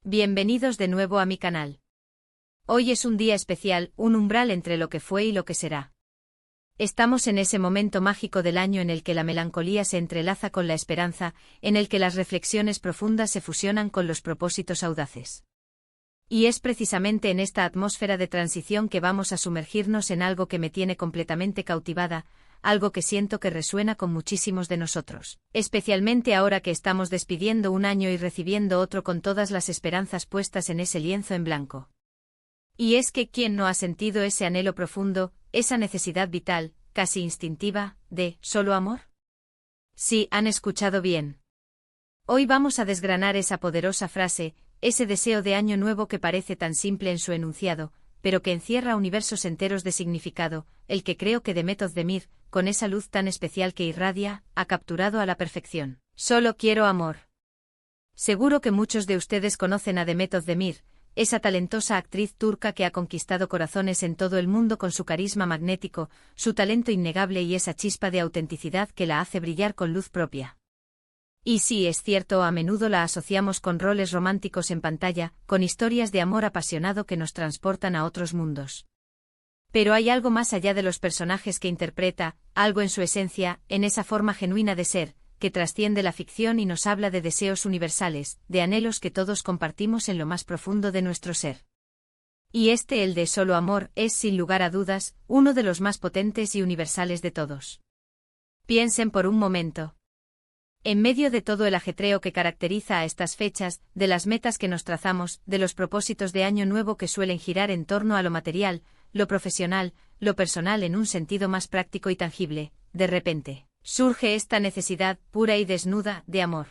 Bienvenidos de nuevo a mi canal. Hoy es un día especial, un umbral entre lo que fue y lo que será. Estamos en ese momento mágico del año en el que la melancolía se entrelaza con la esperanza, en el que las reflexiones profundas se fusionan con los propósitos audaces. Y es precisamente en esta atmósfera de transición que vamos a sumergirnos en algo que me tiene completamente cautivada, algo que siento que resuena con muchísimos de nosotros, especialmente ahora que estamos despidiendo un año y recibiendo otro con todas las esperanzas puestas en ese lienzo en blanco. Y es que ¿quién no ha sentido ese anhelo profundo, esa necesidad vital, casi instintiva, de solo amor? Sí, han escuchado bien. Hoy vamos a desgranar esa poderosa frase, ese deseo de año nuevo que parece tan simple en su enunciado, pero que encierra universos enteros de significado, el que creo que Demet Özdemir, con esa luz tan especial que irradia, ha capturado a la perfección. Solo quiero amor. Seguro que muchos de ustedes conocen a Demet Özdemir, esa talentosa actriz turca que ha conquistado corazones en todo el mundo con su carisma magnético, su talento innegable y esa chispa de autenticidad que la hace brillar con luz propia. Y sí, es cierto, a menudo la asociamos con roles románticos en pantalla, con historias de amor apasionado que nos transportan a otros mundos. Pero hay algo más allá de los personajes que interpreta, algo en su esencia, en esa forma genuina de ser, que trasciende la ficción y nos habla de deseos universales, de anhelos que todos compartimos en lo más profundo de nuestro ser. Y el de solo amor, es sin lugar a dudas, uno de los más potentes y universales de todos. Piensen por un momento. En medio de todo el ajetreo que caracteriza a estas fechas, de las metas que nos trazamos, de los propósitos de año nuevo que suelen girar en torno a lo material, lo profesional, lo personal en un sentido más práctico y tangible, de repente, surge esta necesidad, pura y desnuda, de amor.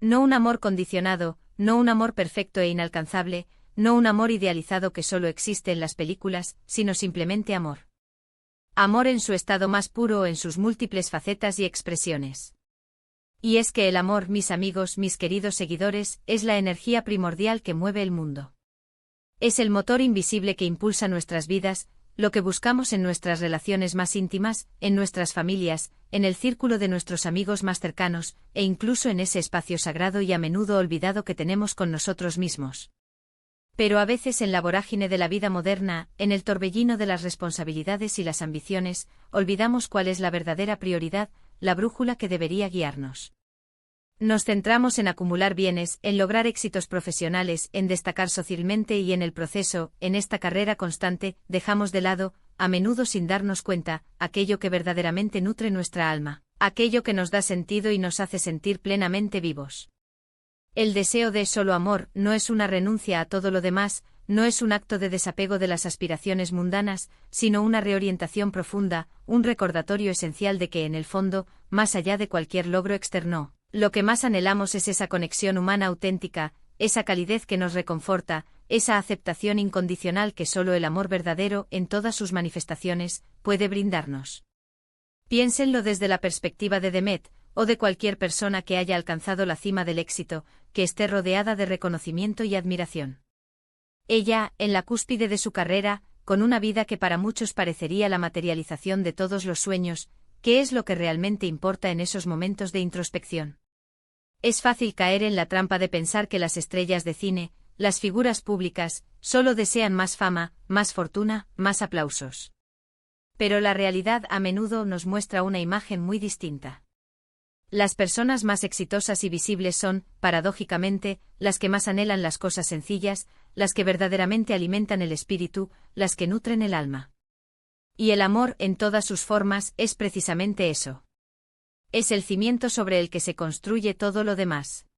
No un amor condicionado, no un amor perfecto e inalcanzable, no un amor idealizado que solo existe en las películas, sino simplemente amor. Amor en su estado más puro, en sus múltiples facetas y expresiones. Y es que el amor, mis amigos, mis queridos seguidores, es la energía primordial que mueve el mundo. Es el motor invisible que impulsa nuestras vidas, lo que buscamos en nuestras relaciones más íntimas, en nuestras familias, en el círculo de nuestros amigos más cercanos, e incluso en ese espacio sagrado y a menudo olvidado que tenemos con nosotros mismos. Pero a veces en la vorágine de la vida moderna, en el torbellino de las responsabilidades y las ambiciones, olvidamos cuál es la verdadera prioridad, la brújula que debería guiarnos. Nos centramos en acumular bienes, en lograr éxitos profesionales, en destacar socialmente y en el proceso, en esta carrera constante, dejamos de lado, a menudo sin darnos cuenta, aquello que verdaderamente nutre nuestra alma, aquello que nos da sentido y nos hace sentir plenamente vivos. El deseo de solo amor no es una renuncia a todo lo demás, no es un acto de desapego de las aspiraciones mundanas, sino una reorientación profunda, un recordatorio esencial de que en el fondo, más allá de cualquier logro externo, lo que más anhelamos es esa conexión humana auténtica, esa calidez que nos reconforta, esa aceptación incondicional que solo el amor verdadero, en todas sus manifestaciones, puede brindarnos. Piénsenlo desde la perspectiva de Demet, o de cualquier persona que haya alcanzado la cima del éxito, que esté rodeada de reconocimiento y admiración. Ella, en la cúspide de su carrera, con una vida que para muchos parecería la materialización de todos los sueños, ¿qué es lo que realmente importa en esos momentos de introspección? Es fácil caer en la trampa de pensar que las estrellas de cine, las figuras públicas, solo desean más fama, más fortuna, más aplausos. Pero la realidad a menudo nos muestra una imagen muy distinta. Las personas más exitosas y visibles son, paradójicamente, las que más anhelan las cosas sencillas, las que verdaderamente alimentan el espíritu, las que nutren el alma. Y el amor, en todas sus formas, es precisamente eso. Es el cimiento sobre el que se construye todo lo demás.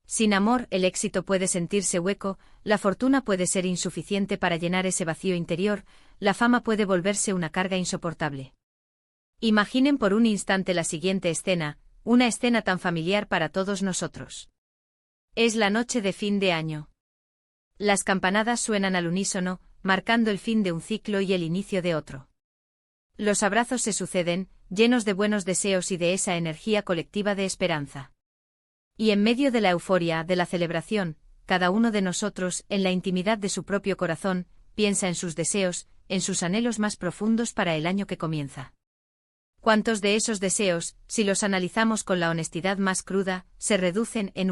Sin amor, el éxito puede sentirse hueco, la fortuna puede ser insuficiente para llenar ese vacío interior, la fama puede volverse una carga insoportable. Imaginen por un instante la siguiente escena, una escena tan familiar para todos nosotros. Es la noche de fin de año. Las campanadas suenan al unísono, marcando el fin de un ciclo y el inicio de otro. Los abrazos se suceden, llenos de buenos deseos y de esa energía colectiva de esperanza. Y en medio de la euforia, de la celebración, cada uno de nosotros, en la intimidad de su propio corazón, piensa en sus deseos, en sus anhelos más profundos para el año que comienza. ¿Cuántos de esos deseos, si los analizamos con la honestidad más cruda, se reducen en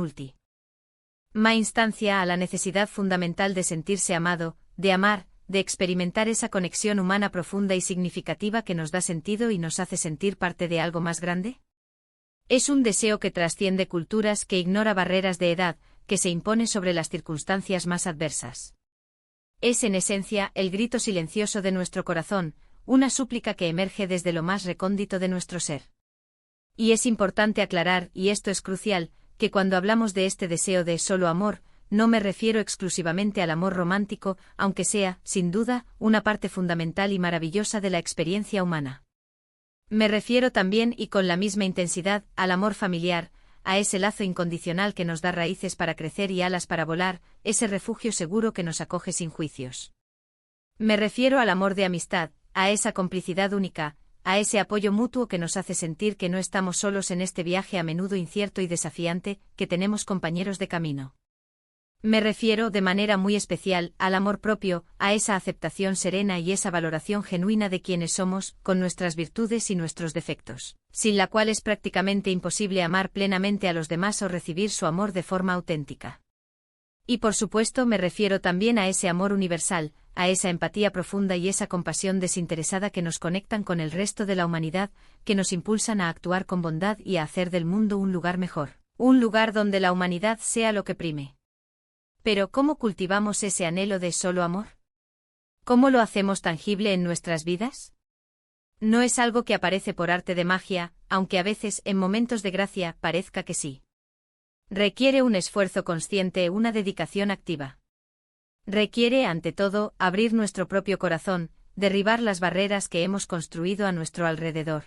Ma instancia a la necesidad fundamental de sentirse amado, de amar, de experimentar esa conexión humana profunda y significativa que nos da sentido y nos hace sentir parte de algo más grande. Es un deseo que trasciende culturas, que ignora barreras de edad, que se impone sobre las circunstancias más adversas. Es en esencia el grito silencioso de nuestro corazón, una súplica que emerge desde lo más recóndito de nuestro ser. Y es importante aclarar, y esto es crucial, que cuando hablamos de este deseo de solo amor, no me refiero exclusivamente al amor romántico, aunque sea, sin duda, una parte fundamental y maravillosa de la experiencia humana. Me refiero también, y con la misma intensidad, al amor familiar, a ese lazo incondicional que nos da raíces para crecer y alas para volar, ese refugio seguro que nos acoge sin juicios. Me refiero al amor de amistad, a esa complicidad única, a ese apoyo mutuo que nos hace sentir que no estamos solos en este viaje a menudo incierto y desafiante, que tenemos compañeros de camino. Me refiero, de manera muy especial, al amor propio, a esa aceptación serena y esa valoración genuina de quienes somos, con nuestras virtudes y nuestros defectos, sin la cual es prácticamente imposible amar plenamente a los demás o recibir su amor de forma auténtica. Y por supuesto me refiero también a ese amor universal, a esa empatía profunda y esa compasión desinteresada que nos conectan con el resto de la humanidad, que nos impulsan a actuar con bondad y a hacer del mundo un lugar mejor, un lugar donde la humanidad sea lo que prime. Pero ¿cómo cultivamos ese anhelo de solo amor? ¿Cómo lo hacemos tangible en nuestras vidas? No es algo que aparece por arte de magia, aunque a veces, en momentos de gracia, parezca que sí. Requiere un esfuerzo consciente, una dedicación activa. Requiere, ante todo, abrir nuestro propio corazón, derribar las barreras que hemos construido a nuestro alrededor.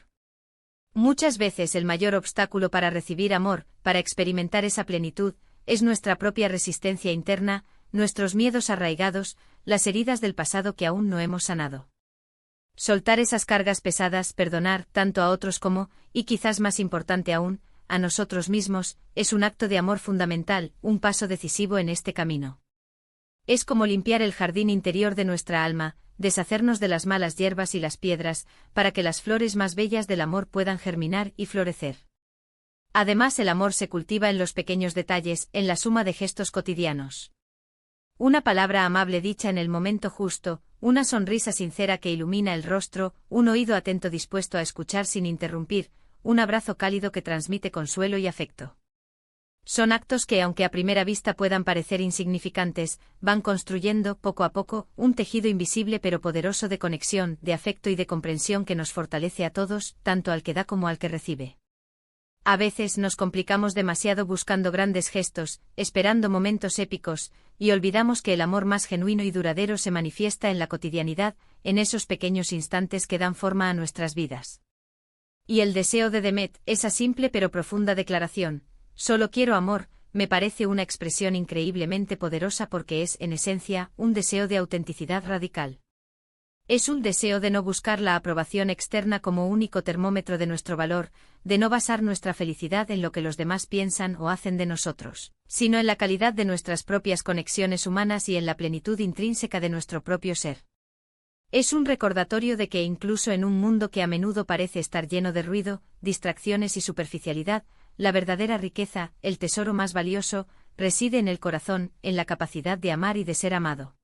Muchas veces el mayor obstáculo para recibir amor, para experimentar esa plenitud, es nuestra propia resistencia interna, nuestros miedos arraigados, las heridas del pasado que aún no hemos sanado. Soltar esas cargas pesadas, perdonar tanto a otros como, y quizás más importante aún, a nosotros mismos, es un acto de amor fundamental, un paso decisivo en este camino. Es como limpiar el jardín interior de nuestra alma, deshacernos de las malas hierbas y las piedras, para que las flores más bellas del amor puedan germinar y florecer. Además, el amor se cultiva en los pequeños detalles, en la suma de gestos cotidianos. Una palabra amable dicha en el momento justo, una sonrisa sincera que ilumina el rostro, un oído atento dispuesto a escuchar sin interrumpir, un abrazo cálido que transmite consuelo y afecto. Son actos que, aunque a primera vista puedan parecer insignificantes, van construyendo, poco a poco, un tejido invisible pero poderoso de conexión, de afecto y de comprensión que nos fortalece a todos, tanto al que da como al que recibe. A veces nos complicamos demasiado buscando grandes gestos, esperando momentos épicos, y olvidamos que el amor más genuino y duradero se manifiesta en la cotidianidad, en esos pequeños instantes que dan forma a nuestras vidas. Y el deseo de Demet, esa simple pero profunda declaración, solo quiero amor, me parece una expresión increíblemente poderosa porque es, en esencia, un deseo de autenticidad radical. Es un deseo de no buscar la aprobación externa como único termómetro de nuestro valor, de no basar nuestra felicidad en lo que los demás piensan o hacen de nosotros, sino en la calidad de nuestras propias conexiones humanas y en la plenitud intrínseca de nuestro propio ser. Es un recordatorio de que incluso en un mundo que a menudo parece estar lleno de ruido, distracciones y superficialidad, la verdadera riqueza, el tesoro más valioso, reside en el corazón, en la capacidad de amar y de ser amado.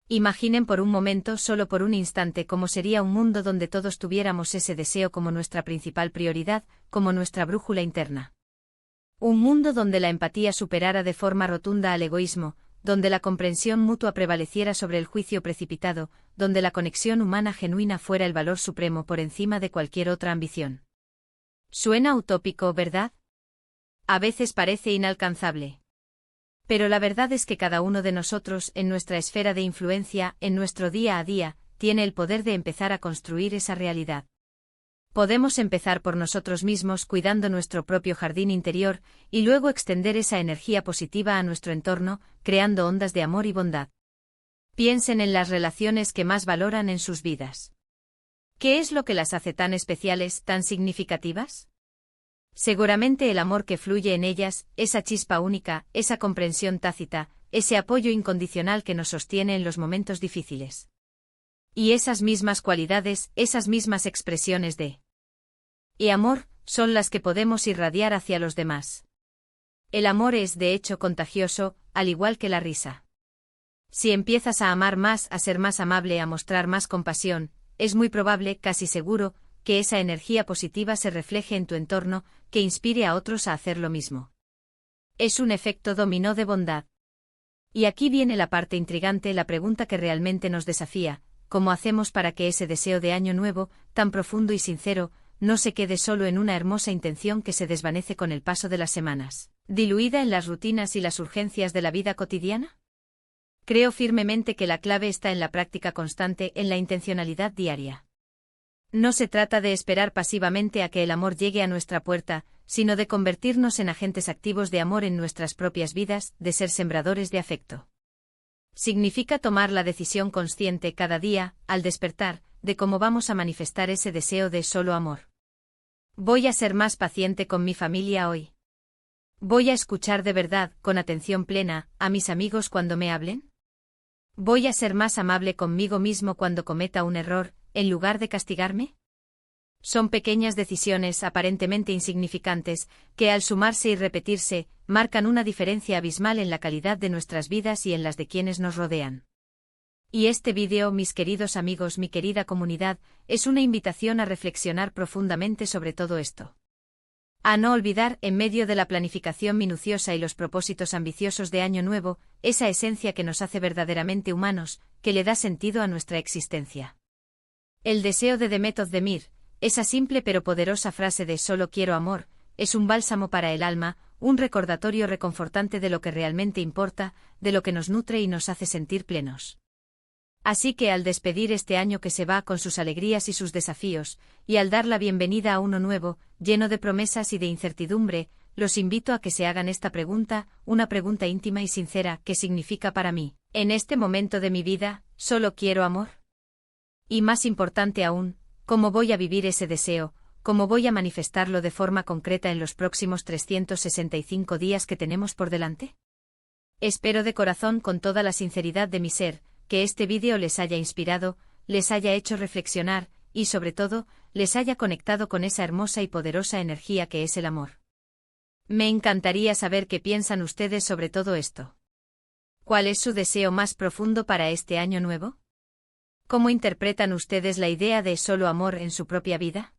Imaginen por un momento, solo por un instante, cómo sería un mundo donde todos tuviéramos ese deseo como nuestra principal prioridad, como nuestra brújula interna. Un mundo donde la empatía superara de forma rotunda al egoísmo, donde la comprensión mutua prevaleciera sobre el juicio precipitado, donde la conexión humana genuina fuera el valor supremo por encima de cualquier otra ambición. Suena utópico, ¿verdad? A veces parece inalcanzable. Pero la verdad es que cada uno de nosotros, en nuestra esfera de influencia, en nuestro día a día, tiene el poder de empezar a construir esa realidad. Podemos empezar por nosotros mismos cuidando nuestro propio jardín interior, y luego extender esa energía positiva a nuestro entorno, creando ondas de amor y bondad. Piensen en las relaciones que más valoran en sus vidas. ¿Qué es lo que las hace tan especiales, tan significativas? Seguramente el amor que fluye en ellas, esa chispa única, esa comprensión tácita, ese apoyo incondicional que nos sostiene en los momentos difíciles. Y esas mismas cualidades, esas mismas expresiones de amor, son las que podemos irradiar hacia los demás. El amor es de hecho contagioso, al igual que la risa. Si empiezas a amar más, a ser más amable, a mostrar más compasión, es muy probable, casi seguro, que esa energía positiva se refleje en tu entorno, que inspire a otros a hacer lo mismo. Es un efecto dominó de bondad. Y aquí viene la parte intrigante, la pregunta que realmente nos desafía: ¿cómo hacemos para que ese deseo de año nuevo, tan profundo y sincero, no se quede solo en una hermosa intención que se desvanece con el paso de las semanas, diluida en las rutinas y las urgencias de la vida cotidiana? Creo firmemente que la clave está en la práctica constante, en la intencionalidad diaria. No se trata de esperar pasivamente a que el amor llegue a nuestra puerta, sino de convertirnos en agentes activos de amor en nuestras propias vidas, de ser sembradores de afecto. Significa tomar la decisión consciente cada día, al despertar, de cómo vamos a manifestar ese deseo de solo amor. Voy a ser más paciente con mi familia hoy. Voy a escuchar de verdad, con atención plena, a mis amigos cuando me hablen. Voy a ser más amable conmigo mismo cuando cometa un error, en lugar de castigarme. Son pequeñas decisiones aparentemente insignificantes, que al sumarse y repetirse, marcan una diferencia abismal en la calidad de nuestras vidas y en las de quienes nos rodean. Y este vídeo, mis queridos amigos, mi querida comunidad, es una invitación a reflexionar profundamente sobre todo esto. A no olvidar, en medio de la planificación minuciosa y los propósitos ambiciosos de Año Nuevo, esa esencia que nos hace verdaderamente humanos, que le da sentido a nuestra existencia. El deseo de Demet Özdemir, esa simple pero poderosa frase de solo quiero amor, es un bálsamo para el alma, un recordatorio reconfortante de lo que realmente importa, de lo que nos nutre y nos hace sentir plenos. Así que al despedir este año que se va con sus alegrías y sus desafíos, y al dar la bienvenida a uno nuevo, lleno de promesas y de incertidumbre, los invito a que se hagan esta pregunta, una pregunta íntima y sincera: ¿qué significa para mí, en este momento de mi vida, solo quiero amor? Y más importante aún, ¿cómo voy a vivir ese deseo? ¿Cómo voy a manifestarlo de forma concreta en los próximos 365 días que tenemos por delante? Espero de corazón, con toda la sinceridad de mi ser, que este vídeo les haya inspirado, les haya hecho reflexionar, y sobre todo, les haya conectado con esa hermosa y poderosa energía que es el amor. Me encantaría saber qué piensan ustedes sobre todo esto. ¿Cuál es su deseo más profundo para este año nuevo? ¿Cómo interpretan ustedes la idea de solo amor en su propia vida?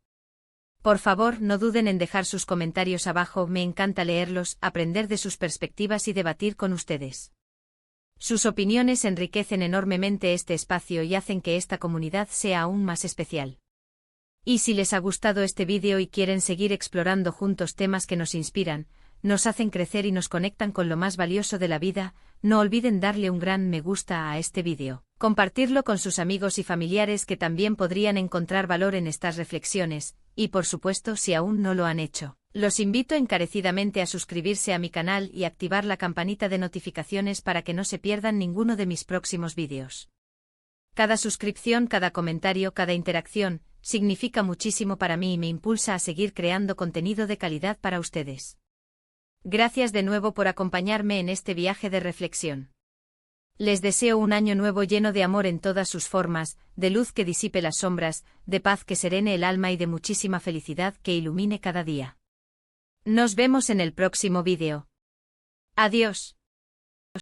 Por favor, no duden en dejar sus comentarios abajo, me encanta leerlos, aprender de sus perspectivas y debatir con ustedes. Sus opiniones enriquecen enormemente este espacio y hacen que esta comunidad sea aún más especial. Y si les ha gustado este vídeo y quieren seguir explorando juntos temas que nos inspiran, nos hacen crecer y nos conectan con lo más valioso de la vida, no olviden darle un gran me gusta a este vídeo, compartirlo con sus amigos y familiares que también podrían encontrar valor en estas reflexiones, y por supuesto, si aún no lo han hecho, los invito encarecidamente a suscribirse a mi canal y activar la campanita de notificaciones para que no se pierdan ninguno de mis próximos vídeos. Cada suscripción, cada comentario, cada interacción, significa muchísimo para mí y me impulsa a seguir creando contenido de calidad para ustedes. Gracias de nuevo por acompañarme en este viaje de reflexión. Les deseo un año nuevo lleno de amor en todas sus formas, de luz que disipe las sombras, de paz que serene el alma y de muchísima felicidad que ilumine cada día. Nos vemos en el próximo vídeo. Adiós.